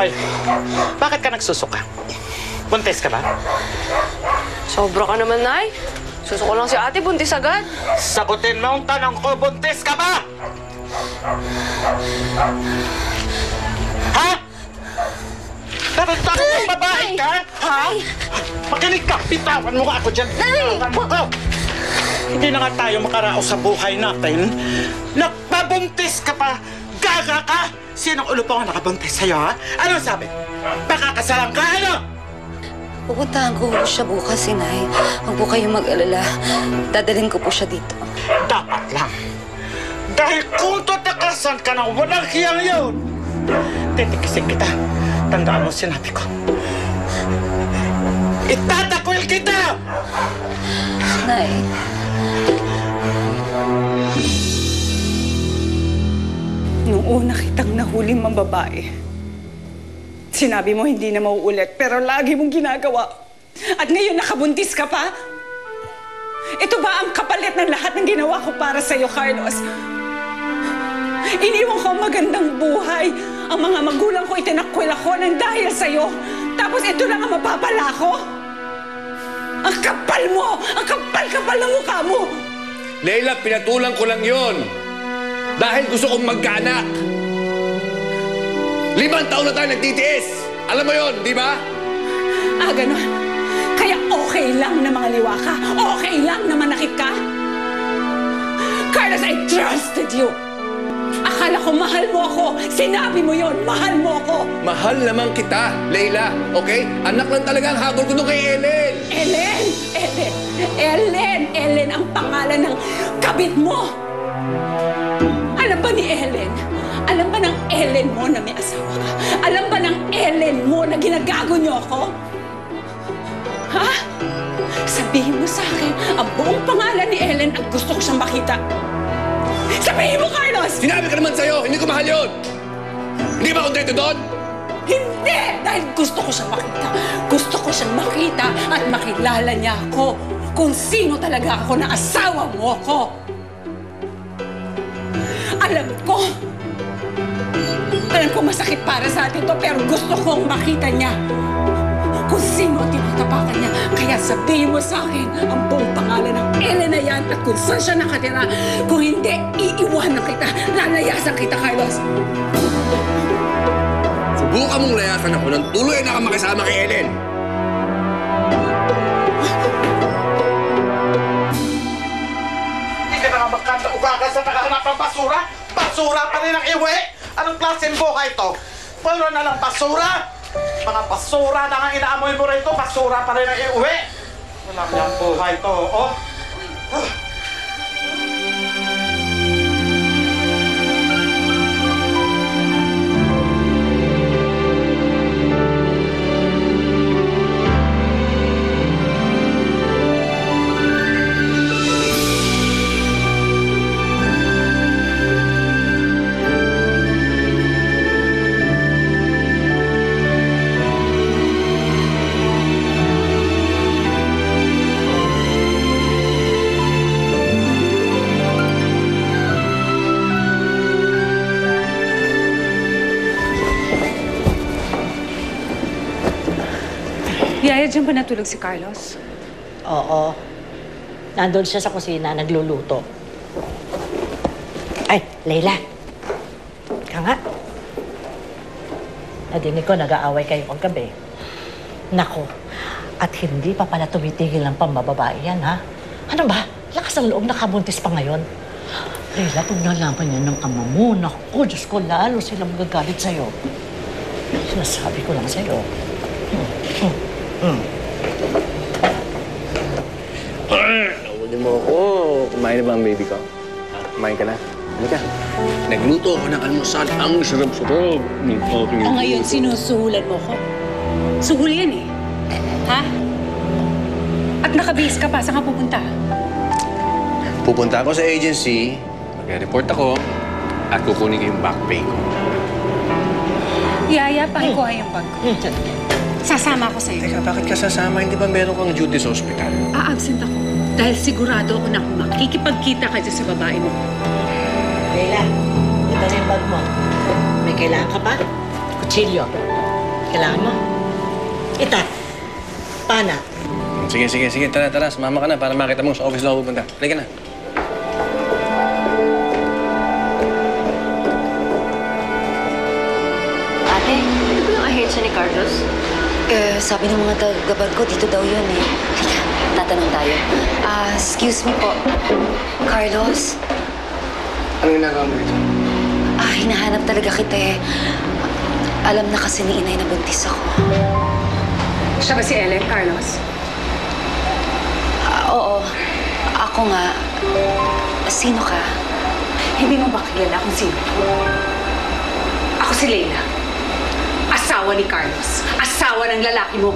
Hoy, bakit ka nagsusuka? Buntis ka ba? Sobra ka naman, Nay. Susuko lang si ate, buntis agad. Sagutin mo ang tanong ko, buntis ka ba? Ha? Tanong mo babae ka? Ha? Makinig ka, bitawan mo ka ako dyan. Bitawan mo ako. Hindi na nga tayo makaraos sa buhay natin. Nagpabuntis ka pa. Gaga ka. Sinong ulo pa nga nakabuntis sa'yo, ha? Ano sabi? Pakakasalan ka, ano? Pupuntahan ko po siya bukas, Inay. Huwag po kayong mag-alala. Dadalhin ko po siya dito. Dapat lang. Dahil kung tatakasan ka ng walang hiyang yun, titikisin kita. Tandaan mo sinabi ko. Itatakwil kita! Nay. Nung una kitang nahuling mambabae, sinabi mo hindi na mauulit, pero lagi mong ginagawa. At ngayon nakabuntis ka pa? Ito ba ang kapalit ng lahat ng ginawa ko para sa'yo, Carlos? Iniwan ko ang magandang buhay. Ang mga magulang ko itinakwil ako ng dahil sa'yo. Tapos ito lang ang mapapala ko? Ang kapal mo! Ang kapal-kapal ng mukha mo! Leila, pinatulang ko lang yon. Dahil gusto kong magkaanak. 5 taon na tayo nagtitiis. Alam mo yon, di ba? Ah, ganon. Kaya okay lang na mga liwa ka? Okay lang na manakit ka? Carlos, I trusted you. Akala ko mahal mo ako. Sinabi mo yon, mahal mo ako. Mahal naman kita, Leila. Okay? Anak lang talaga ang habol ko nung kay Ellen. Ellen! Ellen! Ellen! Ellen ang pangalan ng kabit mo! Alam ba ni Ellen? Alam ba ng Ellen mo na may asawa ka? Alam ba ng Ellen mo na ginagago niyo ako? Ha? Sabihin mo sa akin, ang buong pangalan ni Ellen at gusto ko siyang makita. Sabihin mo, Carlos! Sinabi ka naman sa'yo, hindi ko mahal yun. Hindi ba kontento doon? Hindi! Dahil gusto ko siyang makita. Gusto ko siyang makita at makilala niya ako kung sino talaga ako na asawa mo ako. Alam ko masakit para sa atin to, pero gusto kong makita niya kung sino ang tinatapakan niya. Kaya sabihin mo sa akin ang buong pangalan ng Ellen na yan at kung saan siya nakatira. Kung hindi, iiwanan kita. Lalayasan kita, Carlos. Subukan mong layasan ako ng tuloy na ka makisama kay Ellen. Hindi ka na nga magkanda-ugaga sa nakahanap ng basura? Basura pa rin ang iwi! Anong klaseng buhay ito? Puro na lang basura! Mga basura na nga inaamoy mo rito, basura pa rin ang iwi! Walang niyang buhay ito, oh! Yaya, dyan ba natulog si Carlos? Oo. Nandun siya sa kusina, nagluluto. Ay, Leila. Ka nga. Nadinig ko, nag-aaway kayo kagabi. Nako, at hindi pa pala tumitigil ng pambababae yan, ha? Ano ba? Lakas ang loob, nakabuntis pa ngayon. Leila, pag nalaman niya ng ama mo, naku, Diyos ko, lalo silang magagalit sa'yo. Sinasabi ko lang sa'yo. Nahuli mo ako. Kumain na ba ang baby ko? Kumain ka na? Halika. Nagluto ako ng almusal. Ang sarap-sarap. O ngayon, sinusuhulan mo ko? Suhul yan eh. Ha? At nakabihis ka pa, saan ka pupunta? Pupunta ako sa agency, mag-report ako, at kukunin ko yung back pay ko. Yaya, pakikuha yung bag ko. Sasama ako sa'yo. Teka, bakit ka sasama? Hindi ba meron kang duty sa ospital? A-absent ako. Dahil sigurado ako na kung makikipagkita ka dyan sa babae mo. Leila, ito na yung bag mo. May kailangan ka pa? Kutsilyo. Kailangan mo? Ita, pana. Sige. Tara. Sumama ka na para makita mo sa office na ako pupunta. Halika na. Ate, ano ba yung ahensya ni Carlos? Sabi ng mga taga-gaban ko, dito daw yun eh. Halika, tatanong tayo. Excuse me po. Carlos? Ano ginagawa mo dito? Hinahanap talaga kita eh. Alam na kasi ni inay na buntis ako. Siya ba si Ellen, Carlos? Oo. Ako nga. Sino ka? Hindi mo ba kilala kung sino ako? Ako si Leila. Asawa ni Carlos. Asawa ng lalaki mo.